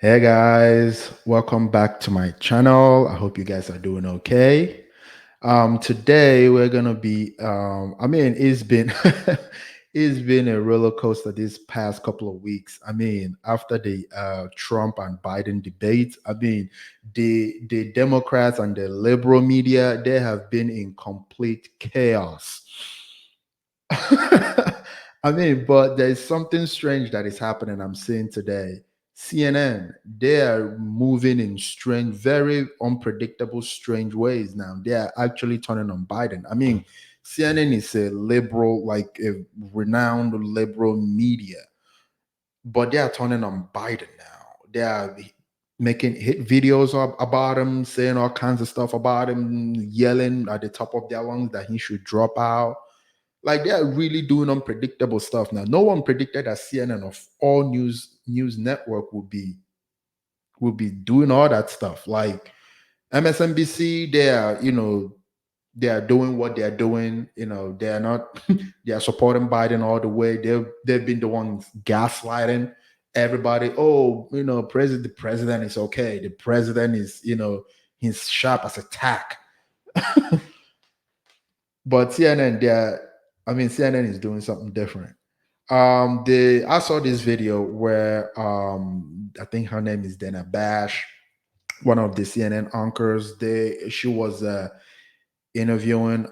Hey guys, welcome back to my channel. I hope you guys are doing okay. Today we're gonna be it's been it's been a roller coaster this past couple of weeks. After the Trump and Biden debate, the Democrats and the liberal media, they have been in complete chaos. But there's something strange that is happening. I'm seeing today. CNN, they are moving in strange, very unpredictable, strange ways now. They are actually turning on Biden. CNN is a liberal, like a renowned liberal media, but they are turning on Biden now. They are making hit videos about him, saying all kinds of stuff about him, yelling at the top of their lungs that he should drop out. Like they are really doing unpredictable stuff now. No one predicted that CNN of all news network would be doing all that stuff. Like MSNBC, they are doing what they are doing. They are not they are supporting Biden all the way. They've been the ones gaslighting everybody. Oh, the president is okay. The president is, he's sharp as a tack. But CNN is doing something different. The I saw this video where I think her name is Dana Bash, one of the CNN anchors. She was interviewing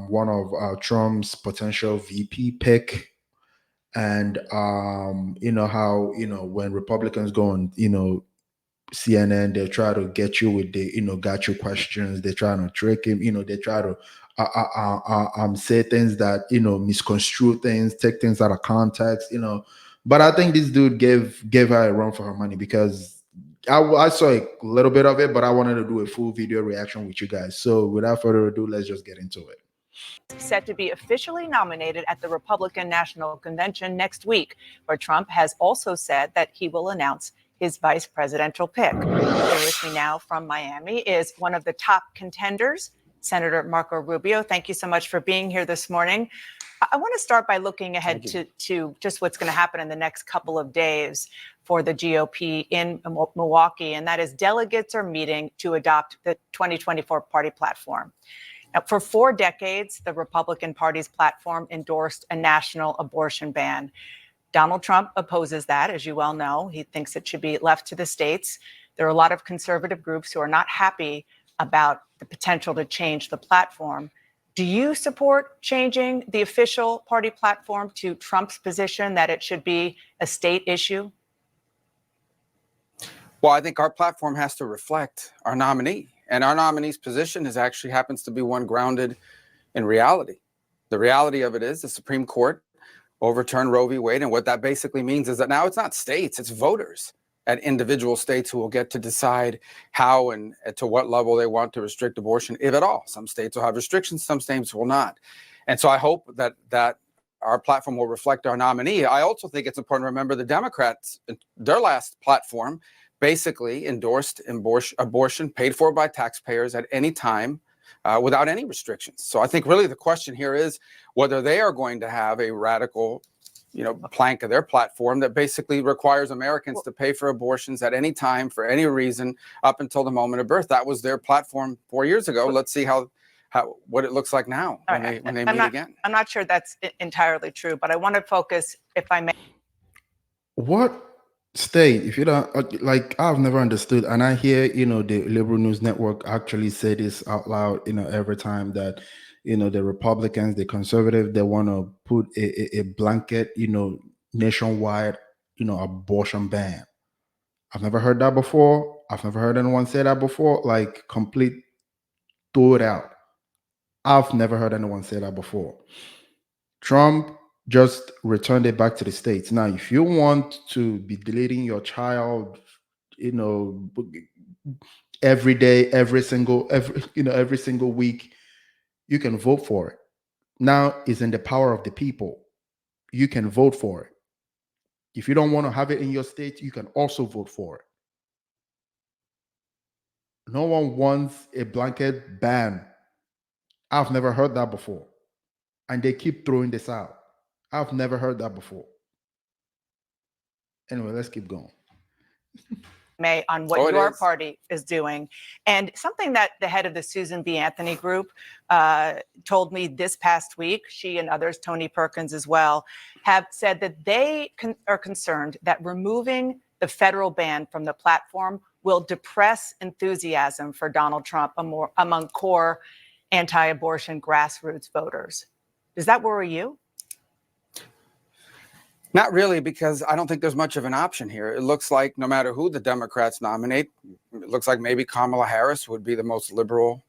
one of Trump's potential VP pick, and you know how when Republicans go on CNN, they try to get you with the got you questions. They try to trick him. They try to say things that misconstrue things, take things out of context. But I think this dude gave her a run for her money because I saw a little bit of it, but I wanted to do a full video reaction with you guys. So without further ado, let's just get into it. Set to be officially nominated at the Republican National Convention next week, where Trump has also said that he will announce his vice presidential pick. Here with me now from Miami is one of the top contenders, Senator Marco Rubio. Thank you so much for being here this morning. I want to start by looking ahead to just what's going to happen in the next couple of days for the GOP in Milwaukee, and that is delegates are meeting to adopt the 2024 party platform. Now, for 4 decades, the Republican Party's platform endorsed a national abortion ban. Donald Trump opposes that, as you well know. He thinks it should be left to the states. There are a lot of conservative groups who are not happy about the potential to change the platform. Do you support changing the official party platform to Trump's position that it should be a state issue? Well, I think our platform has to reflect our nominee. And our nominee's position actually happens to be one grounded in reality. The reality of it is the Supreme Court overturned Roe v. Wade. And what that basically means is that now it's not states, it's voters at individual states who will get to decide how and to what level they want to restrict abortion, if at all. Some states will have restrictions, some states will not. And so I hope that our platform will reflect our nominee. I also think it's important to remember the Democrats, their last platform, basically endorsed abortion paid for by taxpayers at any time without any restrictions. So I think really the question here is whether they are going to have a radical plank of their platform that basically requires Americans to pay for abortions at any time for any reason up until the moment of birth. That was their platform 4 years ago. Let's see what it looks like now when they meet again. I'm not sure that's entirely true, but I want to focus, if I may. What state, if you don't like, I've never understood, and I hear the liberal news network actually say this out loud every time that the Republicans, the conservative, they want to put a blanket nationwide abortion ban. I've never heard that before. I've never heard anyone say that before. Like, complete, throw it out. I've never heard anyone say that before. Trump just returned it back to the states. Now, if you want to be deleting your child, you know, every day, every single week, you can vote for it. Now it's in the power of the people. You can vote for it. If you don't want to have it in your state, you can also vote for it. No one wants a blanket ban. I've never heard that before. And they keep throwing this out. I've never heard that before. Anyway, let's keep going. May, on what Oh, it your is. party is doing. And something that the head of the Susan B. Anthony Group told me this past week, she and others, Tony Perkins as well, have said that they are concerned that removing the federal ban from the platform will depress enthusiasm for Donald Trump among core anti-abortion grassroots voters. Does that worry you? Not really, because I don't think there's much of an option here. It looks like no matter who the Democrats nominate, it looks like maybe Kamala Harris would be the most liberal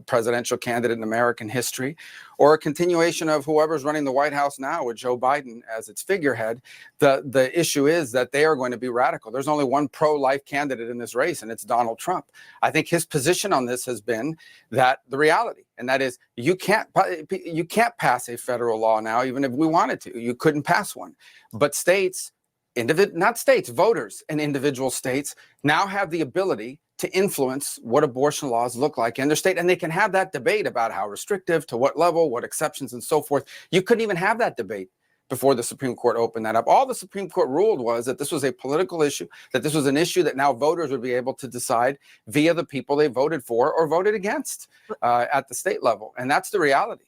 presidential candidate in American history, or a continuation of whoever's running the White House now with Joe Biden as its figurehead. The issue is that they are going to be radical. There's only one pro-life candidate in this race, and it's Donald Trump. I think his position on this has been that the reality, and that is you can't pass a federal law now, even if we wanted to. You couldn't pass one. But states, voters in individual states now have the ability to influence what abortion laws look like in their state. And they can have that debate about how restrictive, to what level, what exceptions, and so forth. You couldn't even have that debate before the Supreme Court opened that up. All the Supreme Court ruled was that this was a political issue, that this was an issue that now voters would be able to decide via the people they voted for or voted against at the state level. And that's the reality.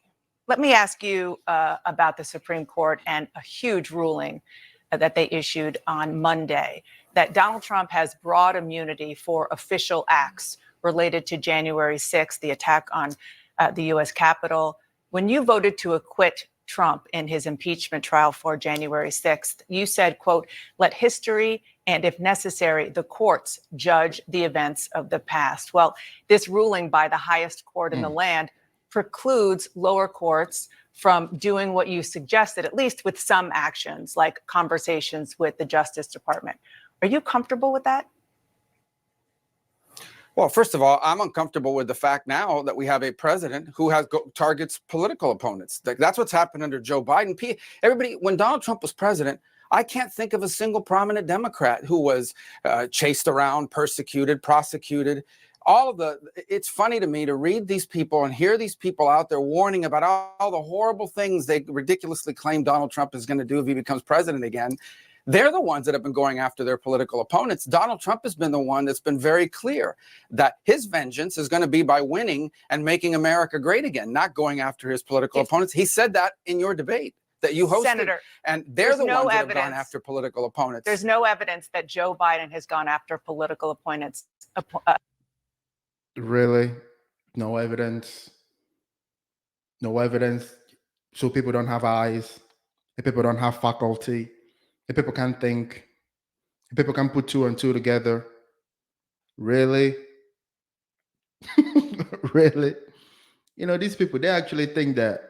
Let me ask you about the Supreme Court and a huge ruling that they issued on Monday, that Donald Trump has broad immunity for official acts related to January 6th, the attack on the U.S. Capitol. When you voted to acquit Trump in his impeachment trial for January 6th, you said, quote, "Let history and, if necessary, the courts judge the events of the past." Well, this ruling by the highest court in the land precludes lower courts from doing what you suggested, at least with some actions like conversations with the Justice Department. Are you comfortable with that? Well, first of all, I'm uncomfortable with the fact now that we have a president who targets political opponents. That's what's happened under Joe Biden. Everybody, when Donald Trump was president, I can't think of a single prominent Democrat who was chased around, persecuted, prosecuted. It's funny to me to read these people and hear these people out there warning about all the horrible things they ridiculously claim Donald Trump is going to do if he becomes president again. They're the ones that have been going after their political opponents. Donald Trump has been the one that's been very clear that his vengeance is going to be by winning and making America great again, not going after his political opponents. He said that in your debate that you hosted. Senator, and they're the ones that have gone after political opponents. There's no evidence that Joe Biden has gone after political opponents. Really? No evidence? No evidence? So people don't have eyes? People don't have faculty? People can't think? People can't put two and two together? Really? Really? You know, these people, they actually think that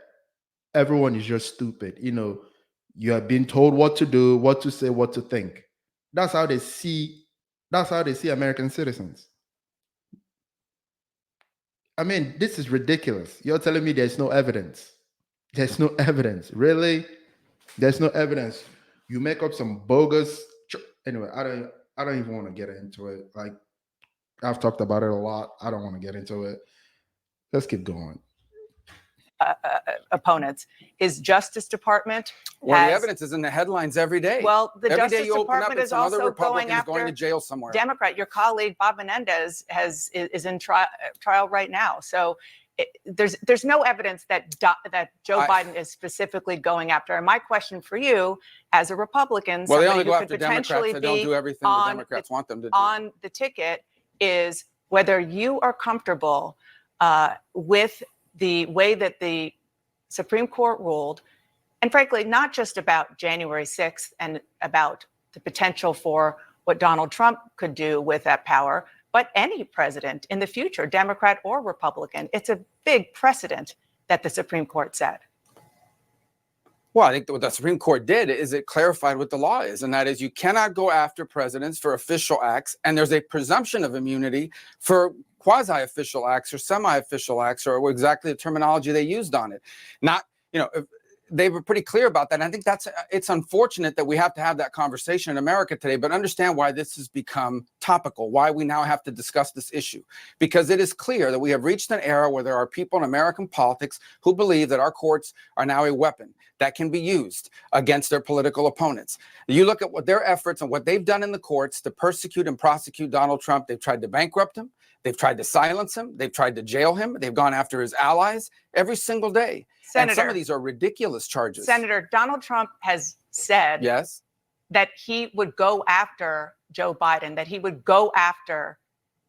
everyone is just stupid. You know, you are being told what to do, what to say, what to think. That's how they see American citizens. I mean, this is ridiculous. You're telling me there's no evidence. There's no evidence. Really? There's no evidence. You make up some bogus. Anyway, I don't even want to get into it. Like, I've talked about it a lot. I don't want to get into it. Let's keep going. Opponents. His Justice Department. Well, the evidence is in the headlines every day. Well, the every Justice day you open up, Department is another also Republican going after going to jail somewhere. Democrat. Your colleague Bob Menendez is in trial right now. So there's no evidence that Joe Biden is specifically going after. And my question for you, as a Republican, well, they only who go could after potentially Democrats. They don't do everything the Democrats want them to do. On the ticket, is whether you are comfortable with the way that the Supreme Court ruled, and frankly, not just about January 6th and about the potential for what Donald Trump could do with that power, but any president in the future, Democrat or Republican. It's a big precedent that the Supreme Court set. Well, I think what the Supreme Court did is it clarified what the law is, and that is you cannot go after presidents for official acts, and there's a presumption of immunity for quasi-official acts or semi-official acts, or exactly the terminology they used on it. Not, you know, they were pretty clear about that. And I think it's unfortunate that we have to have that conversation in America today, but understand why this has become topical, why we now have to discuss this issue, because it is clear that we have reached an era where there are people in American politics who believe that our courts are now a weapon that can be used against their political opponents. You look at what their efforts and what they've done in the courts to persecute and prosecute Donald Trump. They've tried to bankrupt him. They've tried to silence him. They've tried to jail him. They've gone after his allies every single day. Senator, and some of these are ridiculous charges. Senator, Donald Trump has said yes, that he would go after Joe Biden, that he would go after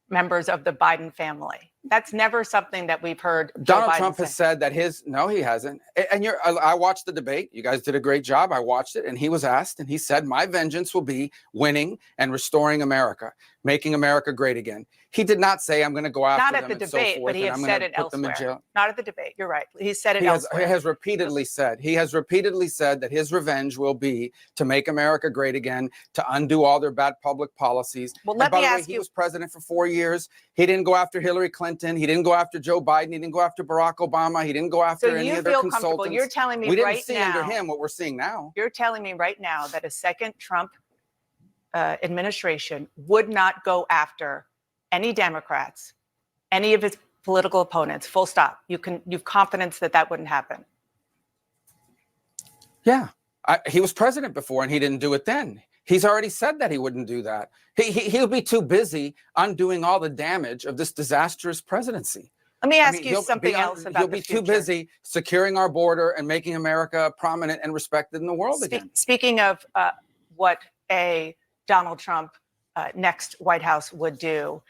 members of the Biden family. That's never something that we've heard. Donald Trump has said that no, he hasn't. And I watched the debate. You guys did a great job. I watched it. And he was asked, and he said, my vengeance will be winning and restoring America, making America great again. He did not say, I'm going to go after them. Not at the debate, but he has said it elsewhere. Not at the debate. You're right. He said it elsewhere. He has repeatedly said that his revenge will be to make America great again, to undo all their bad public policies. Well, let me ask you. He was president for 4 years. He didn't go after Hillary Clinton. He didn't go after Joe Biden. He didn't go after Barack Obama. He didn't go after any of their consultants. You're telling me we right didn't see now, under him what we're seeing now. You're telling me right now that a second Trump administration would not go after any Democrats, any of his political opponents, full stop. You've confidence that that wouldn't happen. Yeah, he was president before and he didn't do it then. He's already said that he wouldn't do that. He'll be too busy undoing all the damage of this disastrous presidency. Let me ask you something else about He'll be too busy securing our border and making America prominent and respected in the world again. Speaking of what a Donald Trump next White House would do,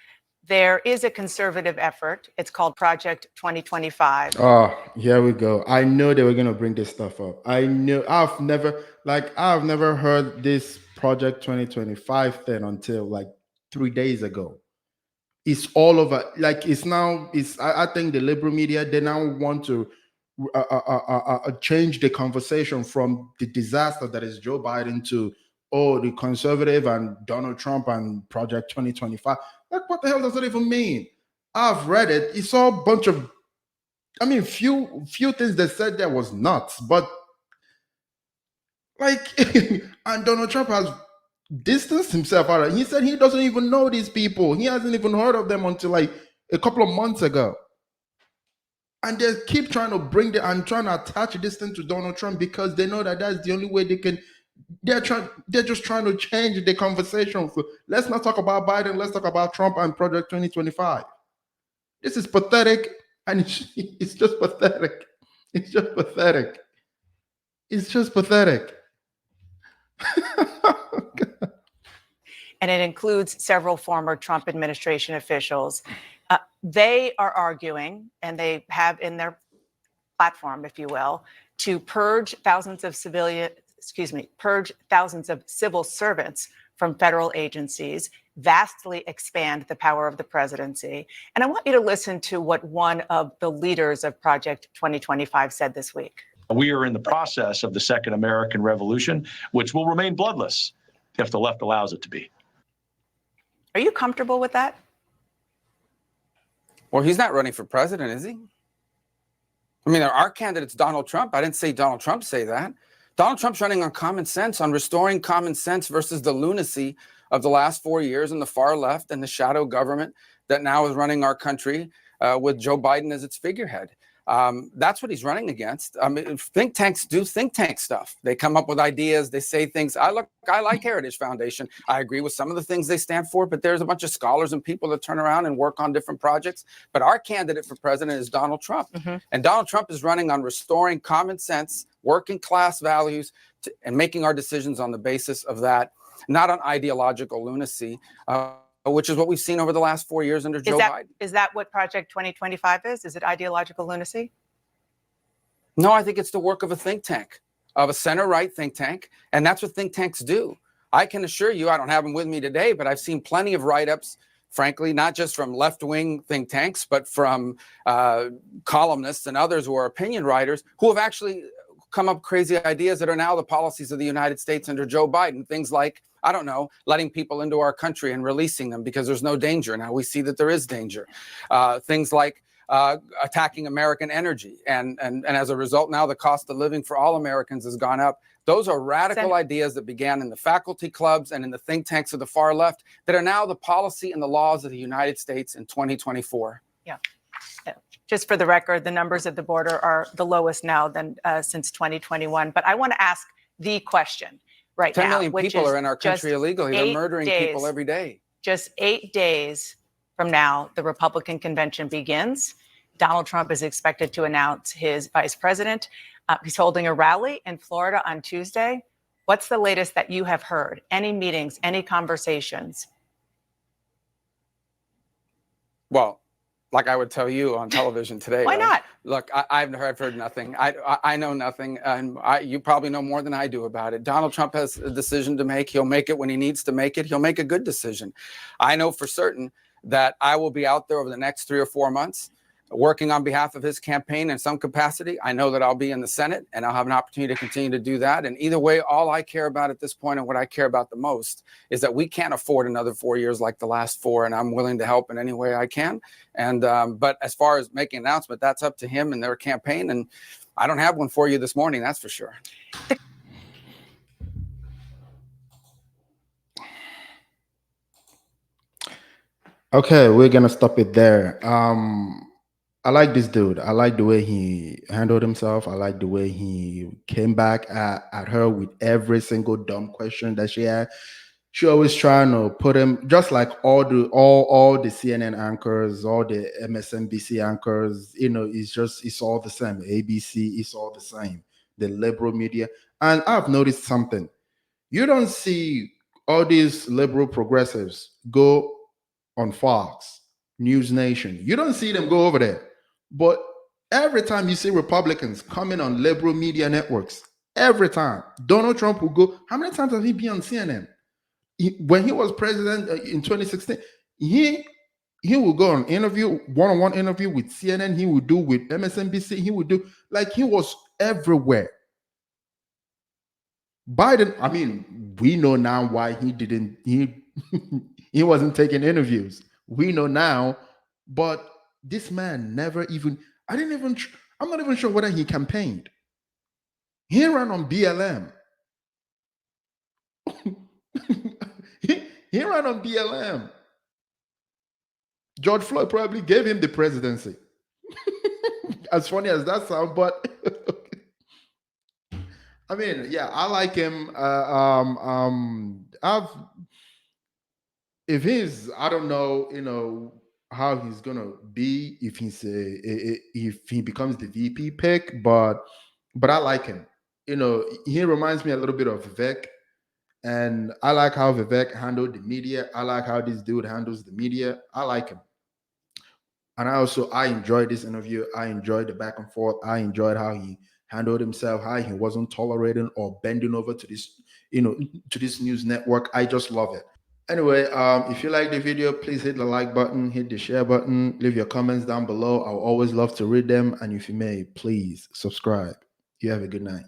there is a conservative effort. It's called Project 2025. Oh, here we go. I know they were going to bring this stuff up. I've never heard this Project 2025 thing until like 3 days ago. It's all over. Like I think the liberal media, they now want to change the conversation from the disaster that is Joe Biden to, the conservative and Donald Trump and Project 2025. Like, what the hell does that even mean? I've read it. It's all a bunch of, few things they said there was nuts, but like, and Donald Trump has distanced himself out of it. He said he doesn't even know these people. He hasn't even heard of them until like a couple of months ago. And they keep trying to trying to attach this thing to Donald Trump because they know that that's the only way they can. They're just trying to change the conversation. Let's not talk about Biden. Let's talk about Trump and Project 2025. This is pathetic, and it's just pathetic. It's just pathetic. It's just pathetic. And it includes several former Trump administration officials. They are arguing, and they have in their platform, if you will, to purge thousands of civil servants from federal agencies, vastly expand the power of the presidency. And I want you to listen to what one of the leaders of Project 2025 said this week. We are in the process of the Second American Revolution, which will remain bloodless if the left allows it to be. Are you comfortable with that? Well, he's not running for president, is he? Our candidate's Donald Trump. I didn't say Donald Trump say that. Donald Trump's running on common sense, on restoring common sense versus the lunacy of the last 4 years and the far left and the shadow government that now is running our country with Joe Biden as its figurehead. That's what he's running against. Think tanks do think tank stuff. They come up with ideas. They say things. I like Heritage Foundation. I agree with some of the things they stand for, but there's a bunch of scholars and people that turn around and work on different projects. But our candidate for president is Donald Trump. Mm-hmm. And Donald Trump is running on restoring common sense, working class values, and making our decisions on the basis of that, not on ideological lunacy, which is what we've seen over the last 4 years under Joe Biden. Is that what Project 2025 is? Is it ideological lunacy? No, I think it's the work of a think tank, of a center-right think tank, and that's what think tanks do. I can assure you, I don't have them with me today, but I've seen plenty of write-ups, frankly, not just from left-wing think tanks, but from columnists and others who are opinion writers who have actually come up with crazy ideas that are now the policies of the United States under Joe Biden. Things like, I don't know, letting people into our country and releasing them because there's no danger. Now we see that there is danger. Things like attacking American energy. And as a result, now the cost of living for all Americans has gone up. Those are radical ideas that began in the faculty clubs and in the think tanks of the far left that are now the policy and the laws of the United States in 2024. Yeah. Just for the record, the numbers at the border are the lowest now than since 2021. But I want to ask the question right now. 10 million people are in our country illegally. They're murdering people every day. Just 8 days from now, the Republican convention begins. Donald Trump is expected to announce his vice president. He's holding a rally in Florida on Tuesday. What's the latest that you have heard? Any meetings, any conversations? Well, like I would tell you on television today. Why not? Look, I've heard nothing. I know nothing, and you probably know more than I do about it. Donald Trump has a decision to make. He'll make it when he needs to make it. He'll make a good decision. I know for certain that I will be out there over the next 3 or 4 months working on behalf of his campaign in some capacity. I know that I'll be in the Senate and I'll have an opportunity to continue to do that. And either way, all I care about at this point and what I care about the most is that we can't afford another 4 years like the last 4. And I'm willing to help in any way I can. And but as far as making an announcement, that's up to him and their campaign. And I don't have one for you this morning, that's for sure. Okay, we're gonna stop it there. I like this dude. I like the way he handled himself. I like the way he came back at her with every single dumb question that she had. She always trying to put him, just like all the CNN anchors, all the MSNBC anchors. You know, it's all the same. ABC, it's all the same. The liberal media, and I've noticed something. You don't see all these liberal progressives go on Fox News Nation. You don't see them go over there. But every time you see Republicans coming on liberal media networks, every time Donald Trump will go. How many times have he been on CNN? When he was president in 2016, he will go on interview, one-on-one interview with CNN. He would do with MSNBC. He would do, like, he was everywhere. Biden, I mean, we know now why he wasn't taking interviews. We know now, but this man never even, I'm not even sure whether he campaigned. He ran on BLM. he ran on BLM. George Floyd probably gave him the presidency. As funny as that sounds, but I mean, yeah, I like him. If he's, I don't know, how he's gonna be if he becomes the VP pick, but I like him. He reminds me a little bit of Vivek, and I like how Vivek handled the media. I like how this dude handles the media. I like him, and I enjoyed this interview. I enjoyed the back and forth. I enjoyed how he handled himself, how he wasn't tolerating or bending over to this, to this news network. I just love it. Anyway, if you like the video, please hit the like button, hit the share button, leave your comments down below. I'll always love to read them. And if you may, please subscribe. You have a good night.